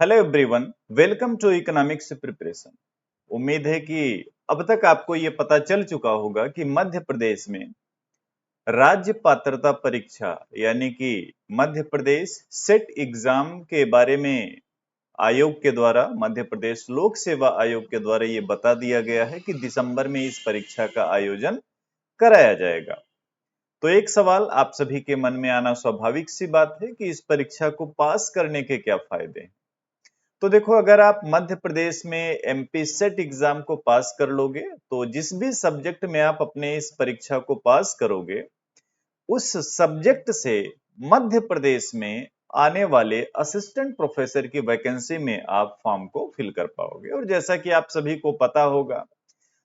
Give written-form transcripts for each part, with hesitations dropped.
Hello everyone, welcome to economics preparation. उम्मीद है कि अब तक आपको ये पता चल चुका होगा कि मध्य प्रदेश में राज्य पात्रता परीक्षा यानी कि मध्य प्रदेश सेट एग्जाम के बारे में आयोग के द्वारा, मध्य प्रदेश लोक सेवा आयोग के द्वारा ये बता दिया गया है कि दिसंबर में इस परीक्षा का आयोजन कराया जाएगा। तो एक सवाल आप सभी के मन में आना स्वाभाविक सी बात है कि इस परीक्षा को पास करने के क्या फायदे हैं। तो देखो, अगर आप मध्य प्रदेश में एमपी सेट एग्जाम को पास कर लोगे तो जिस भी सब्जेक्ट में आप अपने इस परीक्षा को पास करोगे उस सब्जेक्ट से मध्य प्रदेश में आने वाले असिस्टेंट प्रोफेसर की वैकेंसी में आप फॉर्म को फिल कर पाओगे। और जैसा कि आप सभी को पता होगा,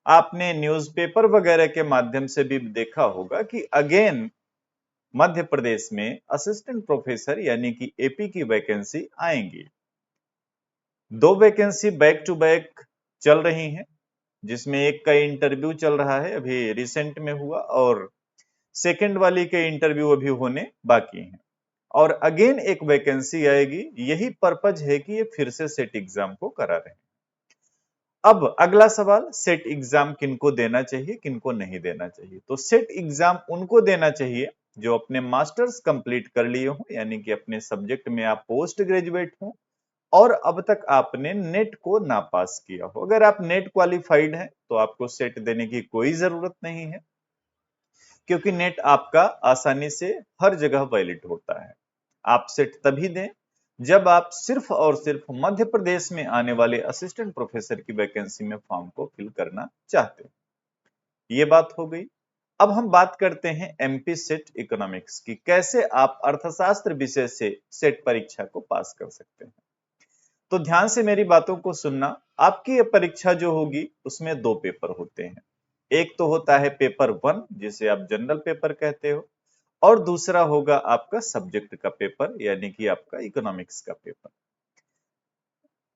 आपने न्यूज़पेपर वगैरह के माध्यम से भी देखा होगा कि अगेन मध्य प्रदेश में असिस्टेंट प्रोफेसर यानी कि एपी की वैकेंसी आएंगी। 2 वैकेंसी बैक टू बैक चल रही हैं, जिसमें एक का इंटरव्यू चल रहा है, अभी रिसेंट में हुआ, और सेकंड वाली के इंटरव्यू अभी होने बाकी हैं। और अगेन एक वैकेंसी आएगी। यही पर्पज है कि ये फिर से सेट एग्जाम को करा रहे हैं। अब अगला सवाल, सेट एग्जाम किनको देना चाहिए, किनको नहीं देना चाहिए। तो सेट एग्जाम उनको देना चाहिए जो अपने मास्टर्स कंप्लीट कर लिए हो, यानी कि अपने सब्जेक्ट में आप पोस्ट ग्रेजुएट हो और अब तक आपने नेट को ना पास किया हो। अगर आप नेट क्वालिफाइड हैं तो आपको सेट देने की कोई जरूरत नहीं है, क्योंकि नेट आपका आसानी से हर जगह वैलिड होता है। आप सेट तभी दें जब आप सिर्फ और सिर्फ मध्य प्रदेश में आने वाले असिस्टेंट प्रोफेसर की वैकेंसी में फॉर्म को फिल करना चाहते हैं। ये बात हो गई। अब हम बात करते हैं एमपी सेट इकोनॉमिक्स की, कैसे आप अर्थशास्त्र विषय से सेट परीक्षा को पास कर सकते हैं। तो ध्यान से मेरी बातों को सुनना। आपकी ये परीक्षा जो होगी उसमें 2 पेपर होते हैं। एक तो होता है पेपर 1, जिसे आप जनरल पेपर कहते हो, और दूसरा होगा आपका सब्जेक्ट का पेपर यानी कि आपका इकोनॉमिक्स का पेपर।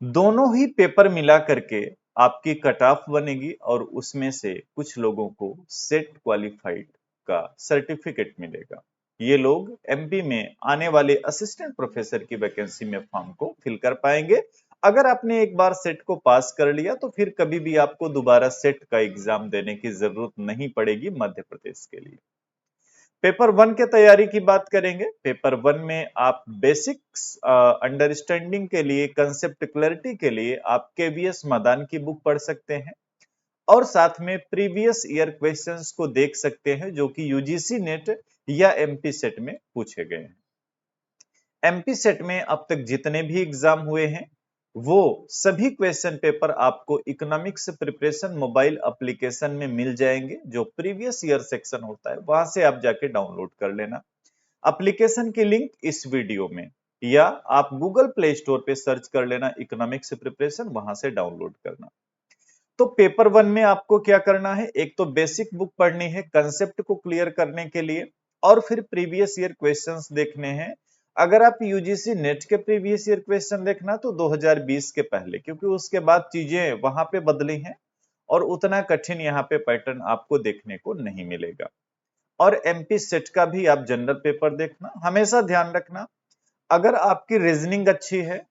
दोनों ही पेपर मिला करके आपकी कट ऑफ बनेगी और उसमें से कुछ लोगों को सेट क्वालिफाइड का सर्टिफिकेट मिलेगा। ये लोग एमपी में आने वाले असिस्टेंट प्रोफेसर की वैकेंसी में फॉर्म को फिल कर पाएंगे। अगर आपने एक बार सेट को पास कर लिया तो फिर कभी भी आपको दोबारा सेट का एग्जाम देने की जरूरत नहीं पड़ेगी मध्य प्रदेश के लिए। पेपर 1 के तैयारी की बात करेंगे। पेपर 1 में आप बेसिक्स अंडरस्टैंडिंग के लिए, कंसेप्ट क्लैरिटी के लिए आप केवीएस मदान की बुक पढ़ सकते हैं और साथ में प्रीवियस ईयर क्वेश्चंस को देख सकते हैं जो कि यूजीसी नेट या एमपी सेट में पूछे गए हैं। एमपी सेट में अब तक जितने भी एग्जाम हुए हैं वो सभी क्वेश्चन पेपर आपको इकोनॉमिक्स प्रिपरेशन मोबाइल एप्लीकेशन में मिल जाएंगे। जो प्रीवियस ईयर सेक्शन होता है वहां से आप जाके डाउनलोड कर लेना। एप्लीकेशन की लिंक इस वीडियो में, या आप गूगल प्ले स्टोर पे सर्च कर लेना इकोनॉमिक्स प्रिपरेशन, वहां से डाउनलोड करना। तो पेपर 1 में आपको क्या करना है, एक तो बेसिक बुक पढ़नी है कंसेप्ट को क्लियर करने के लिए, और फिर प्रीवियस ईयर क्वेश्चंस देखने हैं। अगर आप यूजीसी नेट के प्रीवियस ईयर क्वेश्चन देखना तो 2020 के पहले, क्योंकि उसके बाद चीजें वहां पे बदली हैं और उतना कठिन यहाँ पे पैटर्न आपको देखने को नहीं मिलेगा। और एमपी सेट का भी आप जनरल पेपर देखना। हमेशा ध्यान रखना, अगर आपकी रीजनिंग अच्छी है,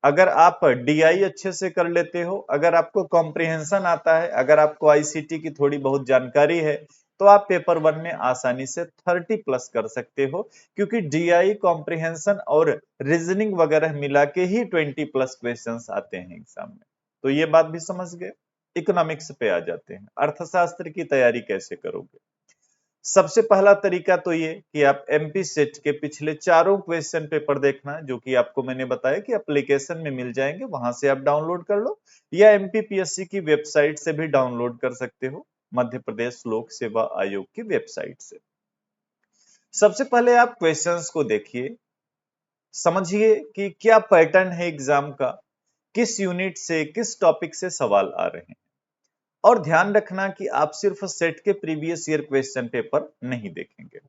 अगर आप डीआई अच्छे से कर लेते हो, अगर आपको कॉम्प्रिहेंशन आता है, अगर आपको आईसीटी की थोड़ी बहुत जानकारी है, तो आप पेपर 1 में आसानी से 30 प्लस कर सकते हो, क्योंकि डीआई, कॉम्प्रिहेंशन और रीजनिंग वगैरह मिला के ही 20 प्लस क्वेश्चंस आते हैं एग्जाम में। तो ये बात भी समझ गए। इकोनॉमिक्स पे आ जाते हैं, अर्थशास्त्र की तैयारी कैसे करोगे। सबसे पहला तरीका तो ये कि आप एमपी सेट के पिछले चारों क्वेश्चन पेपर देखना, जो कि आपको मैंने बताया कि एप्लीकेशन में मिल जाएंगे, वहां से आप डाउनलोड कर लो, या एमपीपीएससी की वेबसाइट से भी डाउनलोड कर सकते हो, मध्य प्रदेश लोक सेवा आयोग की वेबसाइट से। सबसे पहले आप क्वेश्चंस को देखिए, समझिए कि क्या पैटर्न है एग्जाम का, किस यूनिट से, किस टॉपिक से सवाल आ रहे हैं। और ध्यान रखना कि आप सिर्फ सेट के प्रीवियस ईयर क्वेश्चन पेपर नहीं देखेंगे,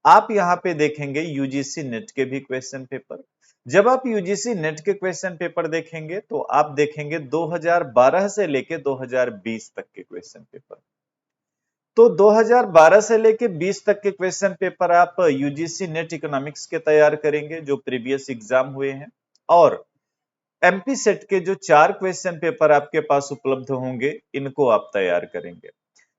आप यहाँ पे देखेंगे यूजीसी नेट के भी क्वेश्चन पेपर। जब आप यूजीसी नेट के क्वेश्चन पेपर देखेंगे तो आप देखेंगे 2012 से लेके 2020 तक के क्वेश्चन पेपर। तो 2012 से लेके 20 तक के क्वेश्चन पेपर आप यूजीसी नेट इकोनॉमिक्स के तैयार करेंगे जो प्रीवियस एग्जाम हुए हैं, और एमपी सेट के जो 4 क्वेश्चन पेपर आपके पास उपलब्ध होंगे, इनको आप तैयार करेंगे।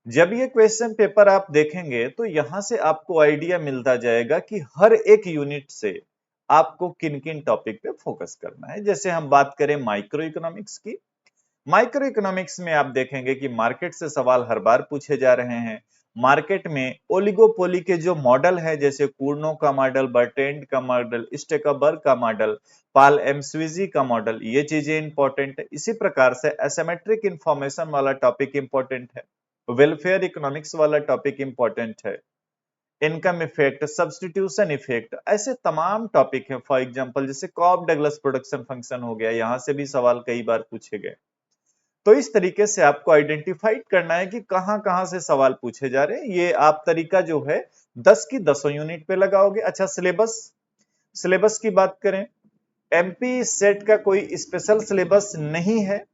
जब ये क्वेश्चन पेपर आप देखेंगे तो यहां से आपको आइडिया मिलता जाएगा कि हर एक यूनिट से आपको किन किन टॉपिक पे फोकस करना है। जैसे हम बात करें माइक्रो इकोनॉमिक्स की, माइक्रो इकोनॉमिक्स में आप देखेंगे कि मार्केट से सवाल हर बार पूछे जा रहे हैं। मार्केट में ओलिगोपोली के जो मॉडल है, जैसे कूर्नो का मॉडल, बर्टेंड का मॉडल, स्टेकबर्ग का मॉडल, पाल एमस्विजी का मॉडल, ये चीजें इंपॉर्टेंट है। इसी प्रकार से एसिमेट्रिक इंफॉर्मेशन वाला टॉपिक इंपॉर्टेंट है, वेलफेयर इकोनॉमिक्स वाला टॉपिक इंपॉर्टेंट है, इनकम इफेक्ट, सब्स्टिट्यूशन इफेक्ट, ऐसे तमाम टॉपिक है। फॉर एग्जांपल जैसे कॉब डगलस प्रोडक्शन फंक्शन हो गया, यहां से भी सवाल कई बार पूछे गए। तो इस तरीके से आपको आइडेंटिफाइड करना है कि कहां कहां से सवाल पूछे जा रहे हैं। ये आप तरीका जो है 10 की 10 यूनिट पे लगाओगे। अच्छा, सिलेबस, सिलेबस की बात करें, एमपी सेट का कोई स्पेशल सिलेबस नहीं है।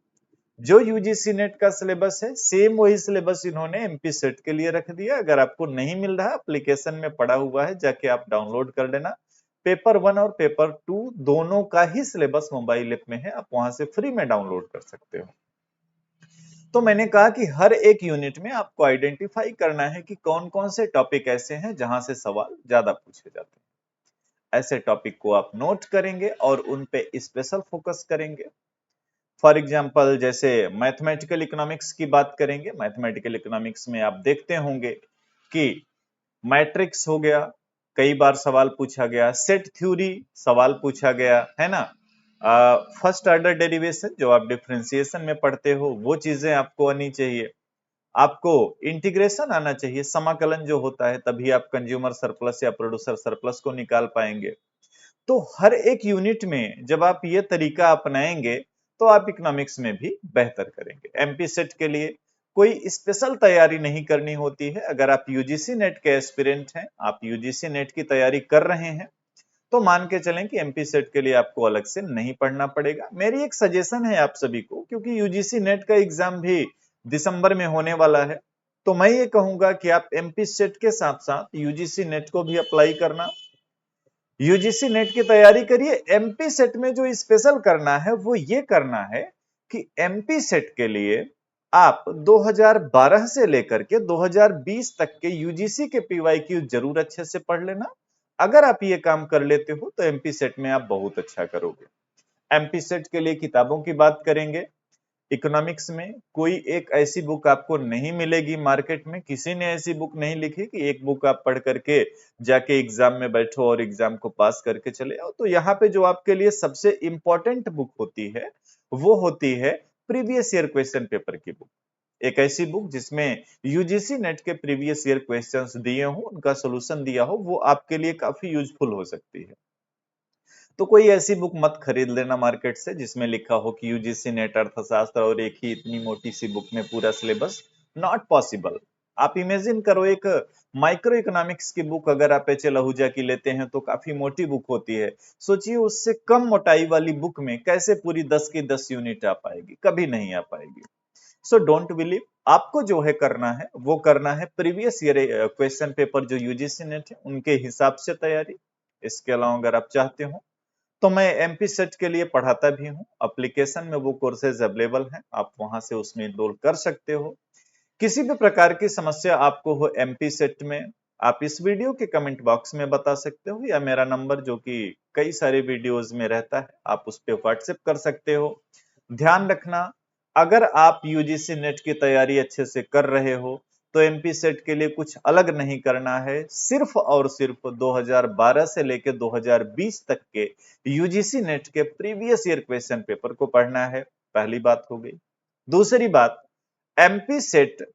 जो यूजीसी नेट का सिलेबस है सेम वही सिलेबस इन्होंने एमपी सेट के लिए रख दिया। अगर आपको नहीं मिल रहा, एप्लीकेशन में पड़ा हुआ है, जाके आप डाउनलोड कर लेना। पेपर 1 और पेपर 2 दोनों का ही सिलेबस मोबाइल ऐप में है, आप वहां से फ्री में डाउनलोड कर सकते हो। तो मैंने कहा कि हर एक यूनिट में आपको आइडेंटिफाई करना है कि कौन कौन से टॉपिक ऐसे हैं जहां से सवाल ज्यादा पूछे जाते हैं। ऐसे टॉपिक को आप नोट करेंगे और उन पे स्पेशल फोकस करेंगे। फॉर एग्जाम्पल जैसे मैथमेटिकल इकोनॉमिक्स की बात करेंगे, मैथमेटिकल इकोनॉमिक्स में आप देखते होंगे कि मैट्रिक्स हो गया, कई बार सवाल पूछा गया, सेट थ्योरी सवाल पूछा गया है ना, फर्स्ट ऑर्डर डेरिवेशन जो आप डिफरेंशिएशन में पढ़ते हो वो चीजें आपको आनी चाहिए। आपको इंटीग्रेशन आना चाहिए, समाकलन जो होता है, तभी आप कंज्यूमर सरप्लस या प्रोड्यूसर सरप्लस को निकाल पाएंगे। तो हर एक यूनिट में जब आप ये तरीका अपनाएंगे तो आप इकोनॉमिक्स में भी बेहतर करेंगे। एमपी सेट के लिए कोई स्पेशल तैयारी नहीं करनी होती है। अगर आप यूजीसी नेट के एस्पिरेंट हैं, आप यूजीसी नेट की तैयारी कर रहे हैं, तो मान के चलें कि एमपी सेट के लिए आपको अलग से नहीं पढ़ना पड़ेगा। मेरी एक सजेशन है आप सभी को, क्योंकि यूजीसी नेट का एग्जाम भी दिसंबर में होने वाला है, तो मैं ये कहूंगा कि आप एमपी सेट के साथ साथ यूजीसी नेट को भी अप्लाई करना, यूजीसी नेट की तैयारी करिए। एमपी सेट में जो स्पेशल करना है वो ये करना है कि एमपी सेट के लिए आप 2012 से लेकर के 2020 तक के यूजीसी के पीवाईक्यू जरूर अच्छे से पढ़ लेना। अगर आप ये काम कर लेते हो तो एमपी सेट में आप बहुत अच्छा करोगे। एमपी सेट के लिए किताबों की बात करेंगे, इकोनॉमिक्स में कोई एक ऐसी बुक आपको नहीं मिलेगी मार्केट में, किसी ने ऐसी बुक नहीं लिखी कि एक बुक आप पढ़ करके जाके एग्जाम में बैठो और एग्जाम को पास करके चले आओ। तो यहाँ पे जो आपके लिए सबसे इंपॉर्टेंट बुक होती है वो होती है प्रीवियस ईयर क्वेश्चन पेपर की बुक। एक ऐसी बुक जिसमें यूजीसी नेट के प्रीवियस ईयर क्वेश्चंस दिए हो, उनका सोल्यूशन दिया हो, वो आपके लिए काफी यूजफुल हो सकती है। तो कोई ऐसी बुक मत खरीद लेना मार्केट से जिसमें लिखा हो कि यूजीसी नेट अर्थशास्त्र और एक ही इतनी मोटी सी बुक में पूरा सिलेबस, नॉट पॉसिबल। आप इमेजिन करो, एक माइक्रो इकोनॉमिक्स की बुक अगर आप एच.एल. आहूजा की लेते हैं तो काफी मोटी बुक होती है। सोचिए उससे कम मोटाई वाली बुक में कैसे पूरी 10 की 10 यूनिट आ पाएगी, कभी नहीं आ पाएगी। सो डोंट बिलीव, आपको जो है करना है वो करना है प्रीवियस ईयर क्वेश्चन पेपर जो यूजीसी नेट है उनके हिसाब से तैयारी। इसके अलावा अगर आप चाहते हो तो मैं एमपी सेट के लिए पढ़ाता भी हूँ, एप्लीकेशन में वो कोर्सेज अवेलेबल हैं, आप वहां से उसमें इनरोल कर सकते हो। किसी भी प्रकार की समस्या आपको हो एमपी सेट में, आप इस वीडियो के कमेंट बॉक्स में बता सकते हो, या मेरा नंबर जो कि कई सारे वीडियोस में रहता है आप उस पर व्हाट्सएप कर सकते हो। ध्यान रखना, अगर आप यूजीसी नेट की तैयारी अच्छे से कर रहे हो तो एमपी सेट के लिए कुछ अलग नहीं करना है, सिर्फ और सिर्फ 2012 से लेकर 2020 तक के यूजीसी नेट के प्रीवियस ईयर क्वेश्चन पेपर को पढ़ना है। पहली बात हो गई। दूसरी बात, एमपी सेट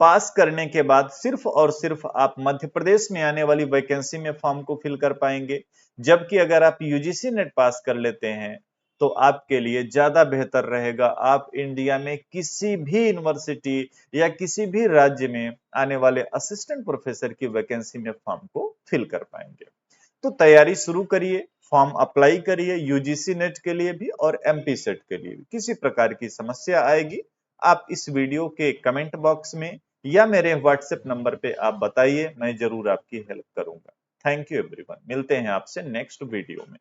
पास करने के बाद सिर्फ और सिर्फ आप मध्य प्रदेश में आने वाली वैकेंसी में फॉर्म को फिल कर पाएंगे, जबकि अगर आप यूजीसी नेट पास कर लेते हैं तो आपके लिए ज्यादा बेहतर रहेगा, आप इंडिया में किसी भी यूनिवर्सिटी या किसी भी राज्य में आने वाले असिस्टेंट प्रोफेसर की वैकेंसी में फॉर्म को फिल कर पाएंगे। तो तैयारी शुरू करिए, फॉर्म अप्लाई करिए यूजीसी नेट के लिए भी और एमपी सेट के लिए भी। किसी प्रकार की समस्या आएगी आप इस वीडियो के कमेंट बॉक्स में या मेरे व्हाट्सएप नंबर पे आप बताइए, मैं जरूर आपकी हेल्प करूंगा। थैंक यू एवरीवन, मिलते हैं आपसे नेक्स्ट वीडियो में।